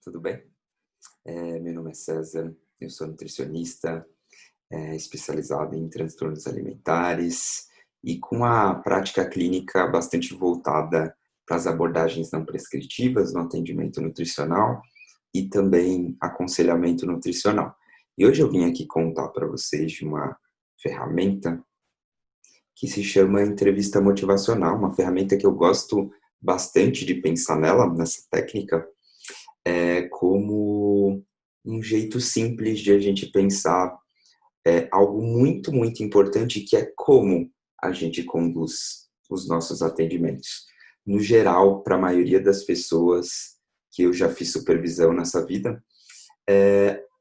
tudo bem? Meu nome é César, eu sou nutricionista, especializado em transtornos alimentares e com a prática clínica bastante voltada para as abordagens não prescritivas no atendimento nutricional e também aconselhamento nutricional. E hoje eu vim aqui contar para vocês de uma ferramenta que se chama entrevista motivacional, uma ferramenta que eu gosto bastante de pensar nessa técnica, como um jeito simples de a gente pensar algo muito, muito importante, que é como a gente conduz os nossos atendimentos. No geral, para a maioria das pessoas que eu já fiz supervisão nessa vida,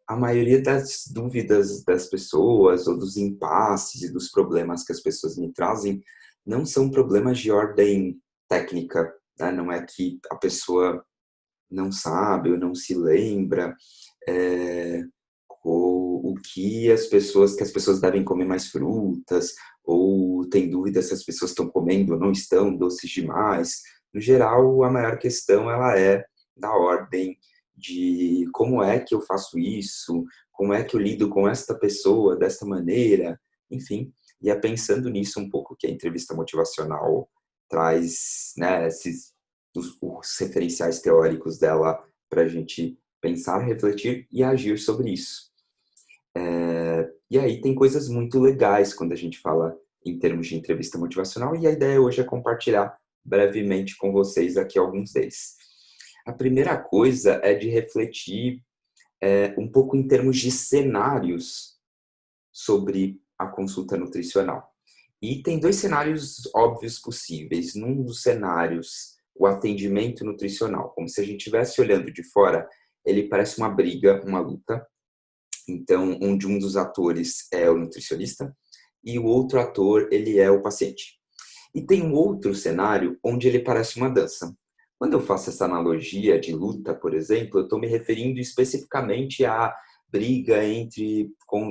a maioria das dúvidas das pessoas ou dos impasses e dos problemas que as pessoas me trazem não são problemas de ordem técnica, né? Não é que a pessoa não sabe ou não se lembra, eh, o que as pessoas devem comer mais frutas, ou tem dúvida se as pessoas estão comendo ou não estão, doces demais. No geral, a maior questão ela é da ordem de como é que eu faço isso, como é que eu lido com esta pessoa desta maneira, enfim. E é pensando nisso um pouco que a entrevista motivacional traz, né, os referenciais teóricos dela para a gente pensar, refletir e agir sobre isso. E aí tem coisas muito legais quando a gente fala em termos de entrevista motivacional, e a ideia hoje é compartilhar brevemente com vocês aqui alguns deles. A primeira coisa é de refletir um pouco em termos de cenários sobre a consulta nutricional. E tem dois cenários óbvios possíveis. Num dos cenários, o atendimento nutricional, como se a gente estivesse olhando de fora, ele parece uma briga, uma luta. Então, onde um dos atores é o nutricionista e o outro ator, ele é o paciente. E tem um outro cenário onde ele parece uma dança. Quando eu faço essa analogia de luta, por exemplo, eu estou me referindo especificamente à briga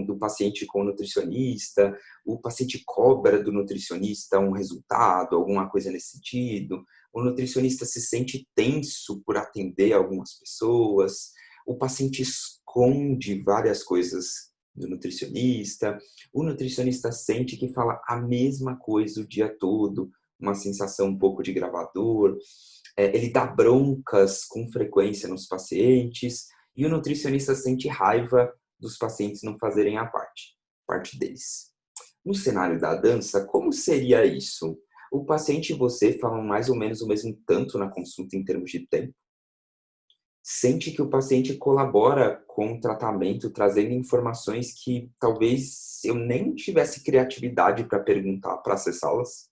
do paciente com o nutricionista, o paciente cobra do nutricionista um resultado, alguma coisa nesse sentido, o nutricionista se sente tenso por atender algumas pessoas, o paciente esconde várias coisas do nutricionista, o nutricionista sente que fala a mesma coisa o dia todo, uma sensação um pouco de gravador, ele dá broncas com frequência nos pacientes, e o nutricionista sente raiva dos pacientes não fazerem a parte deles. No cenário da dança, como seria isso? O paciente e você falam mais ou menos o mesmo tanto na consulta em termos de tempo? Sente que o paciente colabora com o tratamento, trazendo informações que talvez eu nem tivesse criatividade para perguntar, para acessá-las?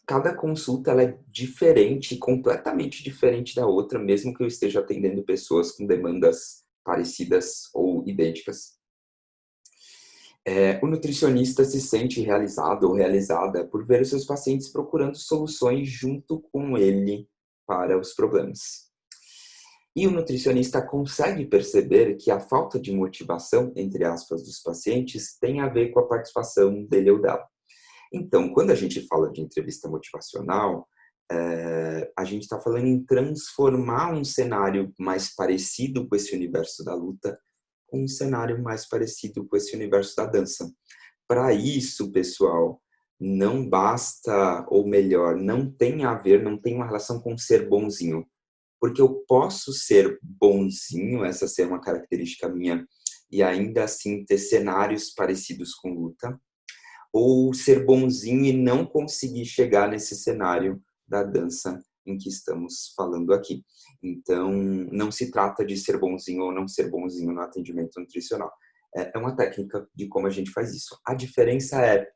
Cada consulta ela é diferente, completamente diferente da outra, mesmo que eu esteja atendendo pessoas com demandas parecidas ou idênticas. O nutricionista se sente realizado ou realizada por ver os seus pacientes procurando soluções junto com ele para os problemas. E o nutricionista consegue perceber que a falta de motivação, entre aspas, dos pacientes tem a ver com a participação dele ou dela. Então, quando a gente fala de entrevista motivacional, a gente está falando em transformar um cenário mais parecido com esse universo da luta com um cenário mais parecido com esse universo da dança. Para isso, pessoal, não basta, ou melhor, não tem a ver, não tem uma relação com ser bonzinho. Porque eu posso ser bonzinho, essa ser uma característica minha, e ainda assim ter cenários parecidos com luta, ou ser bonzinho e não conseguir chegar nesse cenário da dança em que estamos falando aqui. Então, não se trata de ser bonzinho ou não ser bonzinho no atendimento nutricional. É uma técnica de como a gente faz isso. A diferença é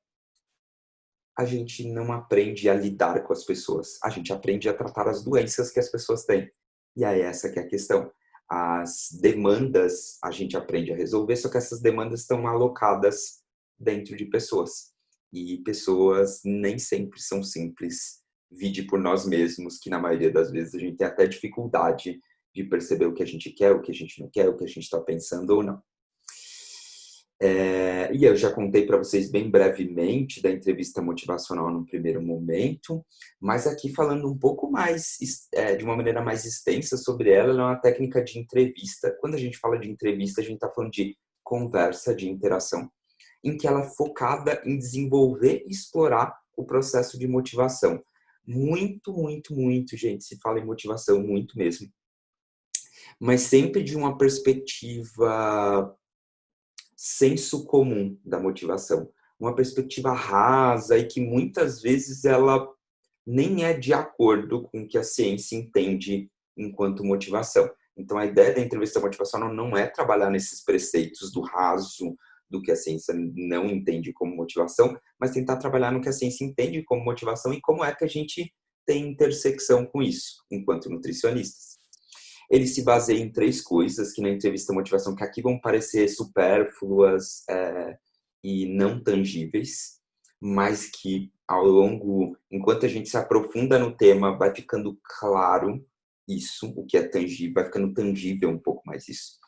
a gente não aprende a lidar com as pessoas, a gente aprende a tratar as doenças que as pessoas têm. E aí essa que é a questão. As demandas a gente aprende a resolver, só que essas demandas estão alocadas dentro de pessoas. E pessoas nem sempre são simples. Vide por nós mesmos, que na maioria das vezes a gente tem até dificuldade de perceber o que a gente quer, o que a gente não quer, o que a gente está pensando ou não. E eu já contei para vocês bem brevemente da entrevista motivacional no primeiro momento, mas aqui falando um pouco mais, de uma maneira mais extensa sobre ela, ela é uma técnica de entrevista. Quando a gente fala de entrevista, a gente está falando de conversa, de interação, em que ela é focada em desenvolver e explorar o processo de motivação. Muito, muito, muito, gente, se fala em motivação, muito mesmo. Mas sempre de uma perspectiva senso comum da motivação. Uma perspectiva rasa e que muitas vezes ela nem é de acordo com o que a ciência entende enquanto motivação. Então, a ideia da entrevista motivacional não é trabalhar nesses preceitos do raso, do que a ciência não entende como motivação, mas tentar trabalhar no que a ciência entende como motivação e como é que a gente tem intersecção com isso, enquanto nutricionistas. Ele se baseia em 3 coisas que na entrevista motivação, que aqui vão parecer supérfluas e não tangíveis, mas que ao longo, enquanto a gente se aprofunda no tema, vai ficando claro isso, o que é tangível, vai ficando tangível um pouco mais isso.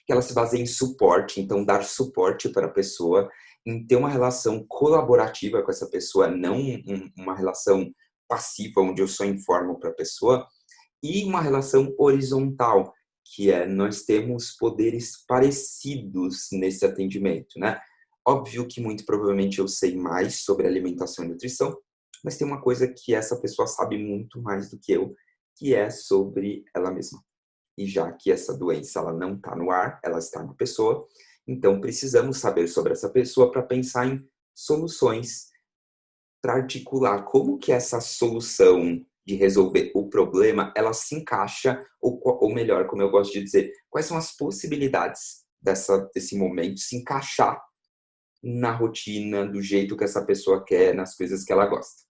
Que ela se baseia em suporte, então dar suporte para a pessoa, em ter uma relação colaborativa com essa pessoa, não uma relação passiva, onde eu só informo para a pessoa, e uma relação horizontal, que é nós temos poderes parecidos nesse atendimento, né? Óbvio que muito provavelmente eu sei mais sobre alimentação e nutrição, mas tem uma coisa que essa pessoa sabe muito mais do que eu, que é sobre ela mesma. E já que essa doença ela não está no ar, ela está na pessoa, então precisamos saber sobre essa pessoa para pensar em soluções, para articular como que essa solução de resolver o problema, ela se encaixa, ou melhor, como eu gosto de dizer, quais são as possibilidades desse momento se encaixar na rotina, do jeito que essa pessoa quer, nas coisas que ela gosta.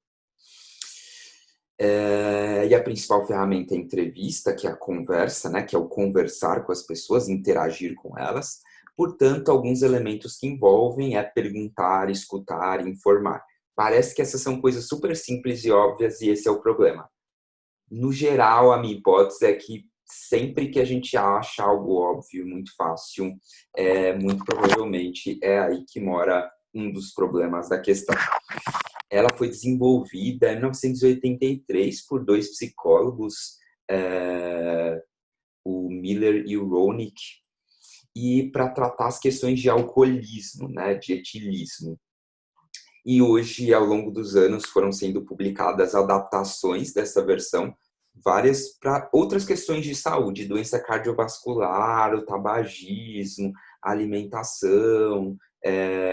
E a principal ferramenta é a entrevista, que é a conversa, né, que é o conversar com as pessoas, interagir com elas. Portanto, alguns elementos que envolvem é perguntar, escutar, informar. Parece que essas são coisas super simples e óbvias e esse é o problema. No geral, a minha hipótese é que sempre que a gente acha algo óbvio, muito fácil, muito provavelmente é aí que mora um dos problemas da questão. Ela foi desenvolvida em 1983 por 2 psicólogos, o Miller e o Roenick, e para tratar as questões de alcoolismo, né, de etilismo. E hoje, ao longo dos anos, foram sendo publicadas adaptações dessa versão, várias para outras questões de saúde, doença cardiovascular, o tabagismo, alimentação,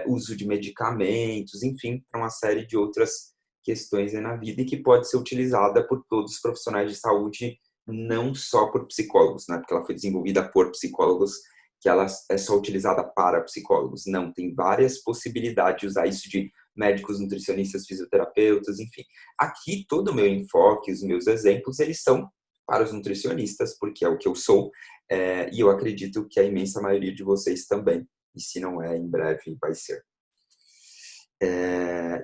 uso de medicamentos, enfim, para uma série de outras questões na vida e que pode ser utilizada por todos os profissionais de saúde, não só por psicólogos, né? Porque ela foi desenvolvida por psicólogos, que ela é só utilizada para psicólogos. Não, tem várias possibilidades de usar isso de médicos, nutricionistas, fisioterapeutas, enfim. Aqui, todo o meu enfoque, os meus exemplos, eles são para os nutricionistas, porque é o que eu sou, e eu acredito que a imensa maioria de vocês também, e se não é, em breve vai ser.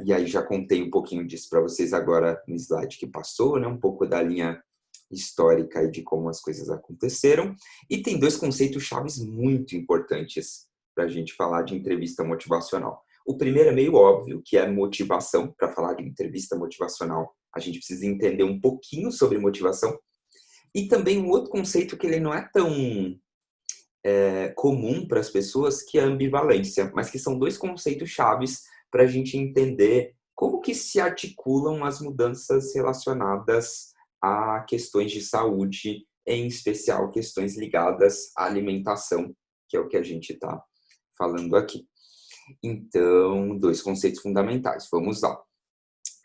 E aí já contei um pouquinho disso para vocês agora no slide que passou, né? Um pouco da linha histórica e de como as coisas aconteceram. E tem 2 conceitos chaves muito importantes para a gente falar de entrevista motivacional. O primeiro é meio óbvio, que é motivação. Para falar de entrevista motivacional, a gente precisa entender um pouquinho sobre motivação. E também um outro conceito que ele não é tão comum para as pessoas, que é a ambivalência, mas que são 2 conceitos chaves para a gente entender como que se articulam as mudanças relacionadas a questões de saúde, em especial questões ligadas à alimentação, que é o que a gente está falando aqui. Então, 2 conceitos fundamentais. Vamos lá.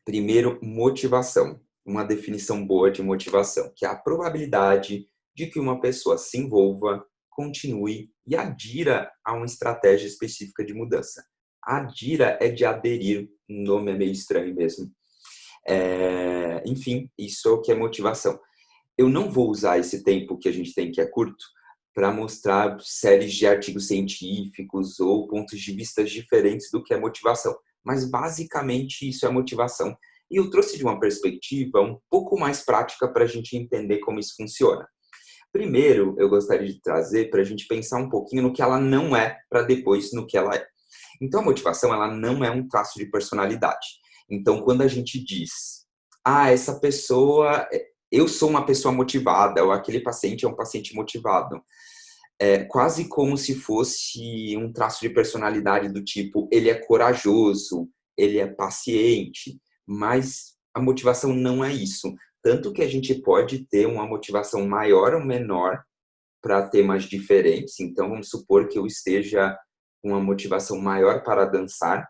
Primeiro, motivação. Uma definição boa de motivação, que é a probabilidade de que uma pessoa se envolva, continue e adira a uma estratégia específica de mudança. Adira é de aderir, o nome é meio estranho mesmo. Enfim, isso é o que é motivação. Eu não vou usar esse tempo que a gente tem, que é curto, para mostrar séries de artigos científicos ou pontos de vista diferentes do que é motivação. Mas, basicamente, isso é motivação. E eu trouxe de uma perspectiva um pouco mais prática para a gente entender como isso funciona. Primeiro, eu gostaria de trazer para a gente pensar um pouquinho no que ela não é, para depois no que ela é. Então, a motivação, ela não é um traço de personalidade. Então, quando a gente diz, essa pessoa, eu sou uma pessoa motivada, ou aquele paciente é um paciente motivado, é quase como se fosse um traço de personalidade do tipo, ele é corajoso, ele é paciente, mas a motivação não é isso. Tanto que a gente pode ter uma motivação maior ou menor para temas diferentes. Então, vamos supor que eu esteja com uma motivação maior para dançar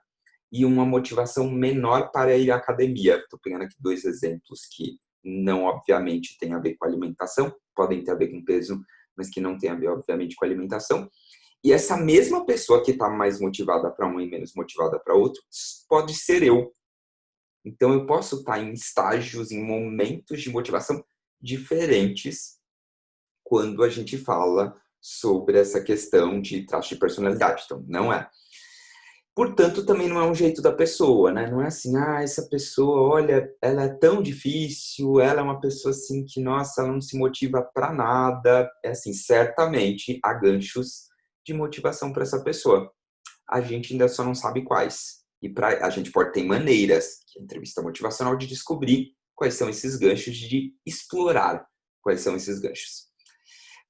e uma motivação menor para ir à academia. Estou pegando aqui 2 exemplos que não, obviamente, têm a ver com alimentação, podem ter a ver com peso, mas que não têm a ver, obviamente, com alimentação. E essa mesma pessoa que está mais motivada para um e menos motivada para outro, pode ser eu. Então, eu posso estar em estágios, em momentos de motivação diferentes quando a gente fala sobre essa questão de traço de personalidade. Então, não é. Portanto, também não é um jeito da pessoa, né? Não é assim, essa pessoa, olha, ela é tão difícil, ela é uma pessoa assim que, nossa, ela não se motiva para nada. É assim, certamente há ganchos de motivação para essa pessoa. A gente ainda só não sabe quais. E a gente pode ter maneiras, que é a entrevista motivacional, de descobrir quais são esses ganchos, de explorar quais são esses ganchos.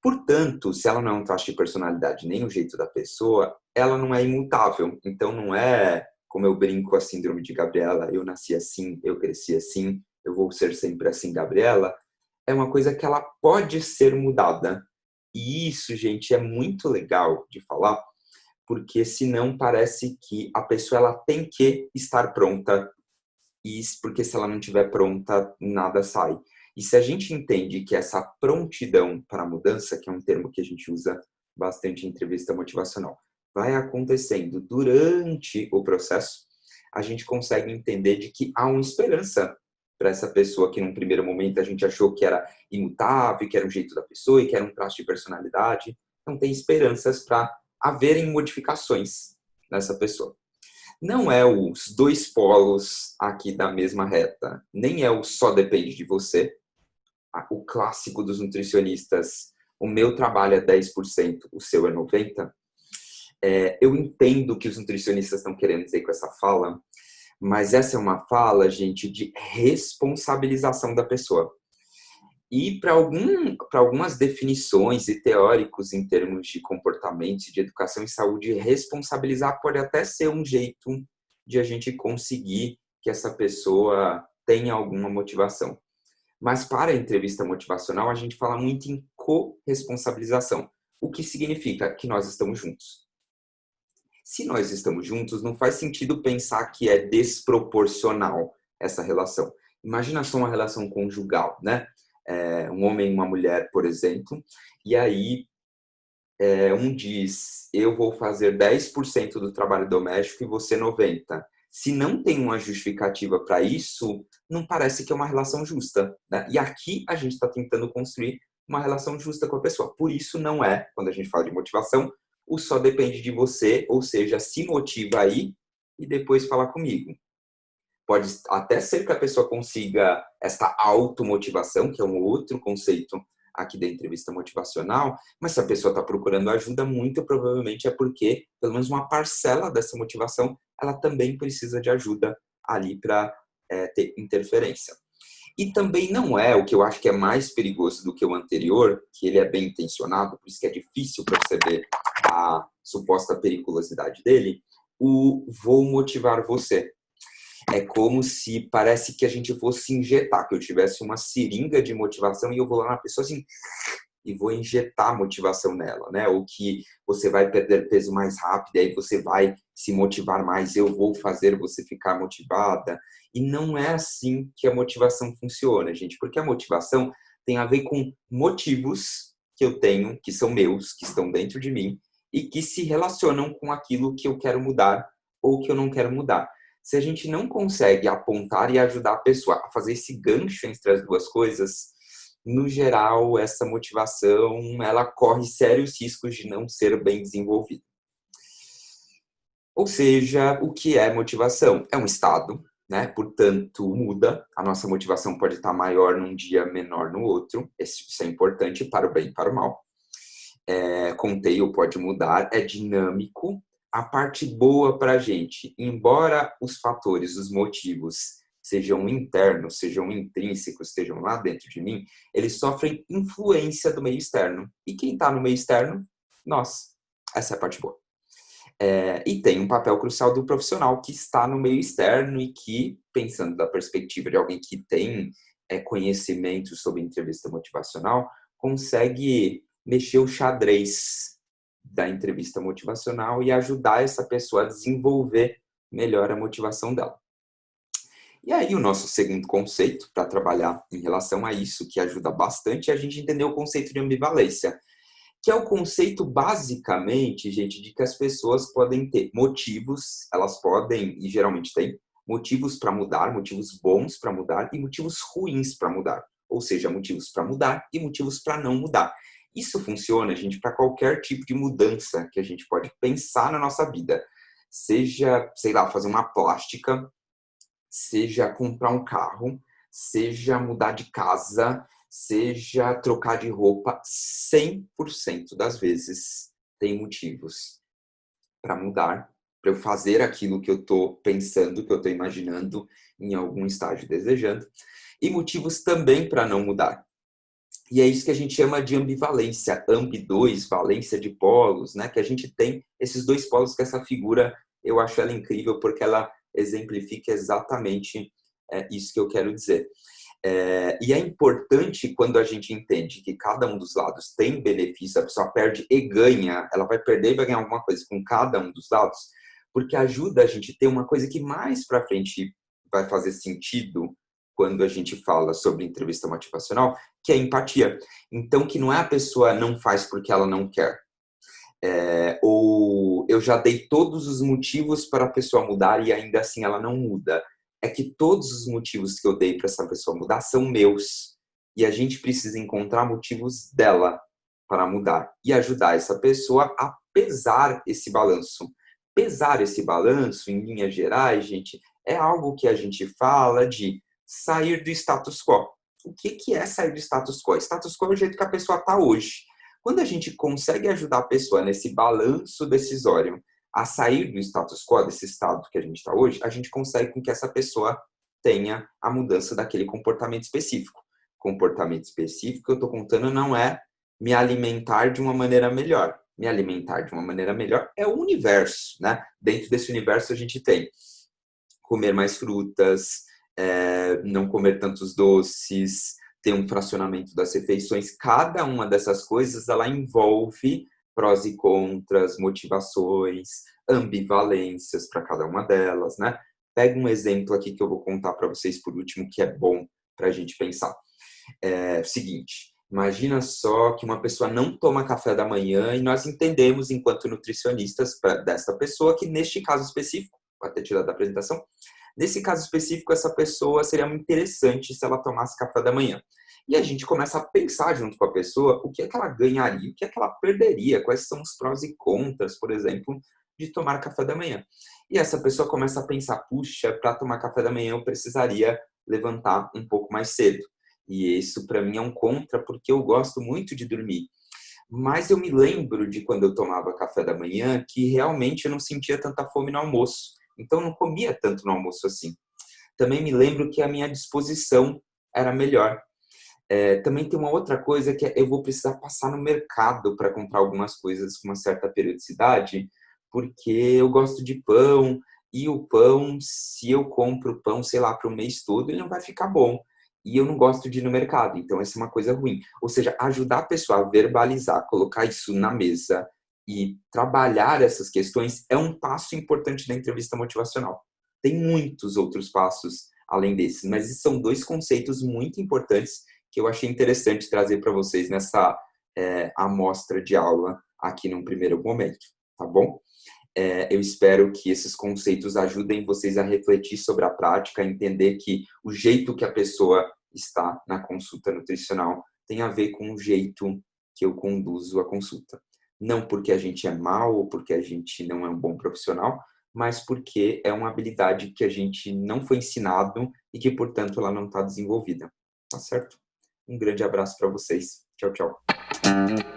Portanto, se ela não é um traço de personalidade nem o jeito da pessoa, ela não é imutável. Então, não é, como eu brinco, a síndrome de Gabriela, eu nasci assim, eu cresci assim, eu vou ser sempre assim, Gabriela. É uma coisa que ela pode ser mudada. E isso, gente, é muito legal de falar, porque senão parece que a pessoa ela tem que estar pronta, e porque se ela não estiver pronta, nada sai. E se a gente entende que essa prontidão para a mudança, que é um termo que a gente usa bastante em entrevista motivacional, vai acontecendo durante o processo, a gente consegue entender de que há uma esperança para essa pessoa que num primeiro momento a gente achou que era imutável, que era um jeito da pessoa e que era um traço de personalidade. Então tem esperanças para haverem modificações nessa pessoa. Não é os dois polos aqui da mesma reta, nem é o só depende de você. O clássico dos nutricionistas, o meu trabalho é 10%, o seu é 90%. Eu entendo o que os nutricionistas estão querendo dizer com essa fala, mas essa é uma fala, gente, de responsabilização da pessoa. E para algumas definições e teóricos em termos de comportamento, de educação e saúde, responsabilizar pode até ser um jeito de a gente conseguir que essa pessoa tenha alguma motivação. Mas para a entrevista motivacional, a gente fala muito em corresponsabilização, o que significa que nós estamos juntos. Se nós estamos juntos, não faz sentido pensar que é desproporcional essa relação. Imagina só uma relação conjugal, né? Um homem e uma mulher, por exemplo, e aí um diz, eu vou fazer 10% do trabalho doméstico e você 90%. Se não tem uma justificativa para isso, não parece que é uma relação justa, né? E aqui a gente está tentando construir uma relação justa com a pessoa. Por isso não é, quando a gente fala de motivação, o só depende de você, ou seja, se motiva aí e depois falar comigo. Pode até ser que a pessoa consiga esta automotivação, que é um outro conceito aqui da entrevista motivacional, mas se a pessoa está procurando ajuda, muito provavelmente é porque, pelo menos uma parcela dessa motivação, ela também precisa de ajuda ali para ter interferência. E também não é o que eu acho que é mais perigoso do que o anterior, que ele é bem intencionado, por isso que é difícil perceber a suposta periculosidade dele, o vou motivar você. É como se parece que a gente fosse injetar, que eu tivesse uma seringa de motivação e eu vou lá na pessoa assim e vou injetar motivação nela, né? Ou que você vai perder peso mais rápido, aí você vai se motivar mais, eu vou fazer você ficar motivada. E não é assim que a motivação funciona, gente, porque a motivação tem a ver com motivos que eu tenho, que são meus, que estão dentro de mim e que se relacionam com aquilo que eu quero mudar ou que eu não quero mudar. Se a gente não consegue apontar e ajudar a pessoa a fazer esse gancho entre as duas coisas, no geral, essa motivação, ela corre sérios riscos de não ser bem desenvolvida. Ou seja, o que é motivação? É um estado né? Portanto, muda. A nossa motivação pode estar maior num dia, menor no outro. Isso é importante para o bem e para o mal. Conteio pode mudar, é dinâmico. A parte boa para a gente, embora os fatores, os motivos, sejam internos, sejam intrínsecos, estejam lá dentro de mim, eles sofrem influência do meio externo. E quem está no meio externo? Nós. Essa é a parte boa. E tem um papel crucial do profissional que está no meio externo e que, pensando da perspectiva de alguém que tem conhecimento sobre entrevista motivacional, consegue mexer o xadrez da entrevista motivacional e ajudar essa pessoa a desenvolver melhor a motivação dela. E aí o nosso segundo conceito, para trabalhar em relação a isso, que ajuda bastante, é a gente entender o conceito de ambivalência, que é o conceito, basicamente, gente, de que as pessoas podem ter motivos, elas podem, e geralmente têm, motivos para mudar, motivos bons para mudar e motivos ruins para mudar. Ou seja, motivos para mudar e motivos para não mudar. Isso funciona, gente, para qualquer tipo de mudança que a gente pode pensar na nossa vida. Seja, sei lá, fazer uma plástica, seja comprar um carro, seja mudar de casa, seja trocar de roupa, 100% das vezes tem motivos para mudar, para eu fazer aquilo que eu estou pensando, que eu estou imaginando, em algum estágio desejando, e motivos também para não mudar. E é isso que a gente chama de ambivalência, ambi-2, valência de polos, né? Que a gente tem esses dois polos, que essa figura, eu acho ela incrível, porque ela exemplifica exatamente isso que eu quero dizer. E é importante quando a gente entende que cada um dos lados tem benefício, a pessoa perde e ganha, ela vai perder e vai ganhar alguma coisa com cada um dos lados, porque ajuda a gente a ter uma coisa que mais para frente vai fazer sentido quando a gente fala sobre entrevista motivacional, que é empatia. Então, que não é a pessoa não faz porque ela não quer. Ou eu já dei todos os motivos para a pessoa mudar e ainda assim ela não muda. É que todos os motivos que eu dei para essa pessoa mudar são meus. E a gente precisa encontrar motivos dela para mudar e ajudar essa pessoa a pesar esse balanço. Pesar esse balanço, em linhas gerais, gente, é algo que a gente fala de sair do status quo. O que é sair do status quo? Status quo é o jeito que a pessoa está hoje. Quando a gente consegue ajudar a pessoa nesse balanço decisório a sair do status quo, desse estado que a gente está hoje, a gente consegue com que essa pessoa tenha a mudança daquele comportamento específico. Comportamento específico que eu estou contando não é me alimentar de uma maneira melhor. Me alimentar de uma maneira melhor é o universo, né? Dentro desse universo a gente tem comer mais frutas, não comer tantos doces, ter um fracionamento das refeições. Cada uma dessas coisas, ela envolve prós e contras, motivações, ambivalências para cada uma delas, né? Pega um exemplo aqui que eu vou contar para vocês por último, que é bom para a gente pensar. Seguinte, imagina só que uma pessoa não toma café da manhã e nós entendemos, enquanto nutricionistas dessa pessoa, que neste caso específico, vou até tirar da apresentação, nesse caso específico, essa pessoa seria muito interessante se ela tomasse café da manhã. E a gente começa a pensar junto com a pessoa o que é que ela ganharia, o que é que ela perderia, quais são os prós e contras, por exemplo, de tomar café da manhã. E essa pessoa começa a pensar, puxa, para tomar café da manhã eu precisaria levantar um pouco mais cedo. E isso para mim é um contra, porque eu gosto muito de dormir. Mas eu me lembro de quando eu tomava café da manhã que realmente eu não sentia tanta fome no almoço. Então eu não comia tanto no almoço assim. Também me lembro que a minha disposição era melhor. Também tem uma outra coisa que eu vou precisar passar no mercado para comprar algumas coisas com uma certa periodicidade, porque eu gosto de pão e o pão, se eu compro pão, sei lá, para o mês todo, ele não vai ficar bom. E eu não gosto de ir no mercado, então essa é uma coisa ruim. Ou seja, ajudar a pessoa a verbalizar, colocar isso na mesa e trabalhar essas questões é um passo importante da entrevista motivacional. Tem muitos outros passos além desses, mas esses são dois conceitos muito importantes que eu achei interessante trazer para vocês nessa amostra de aula aqui num primeiro momento, tá bom? Eu espero que esses conceitos ajudem vocês a refletir sobre a prática, a entender que o jeito que a pessoa está na consulta nutricional tem a ver com o jeito que eu conduzo a consulta. Não porque a gente é mal ou porque a gente não é um bom profissional, mas porque é uma habilidade que a gente não foi ensinado e que, portanto, ela não está desenvolvida. Tá certo? Um grande abraço para vocês. Tchau, tchau.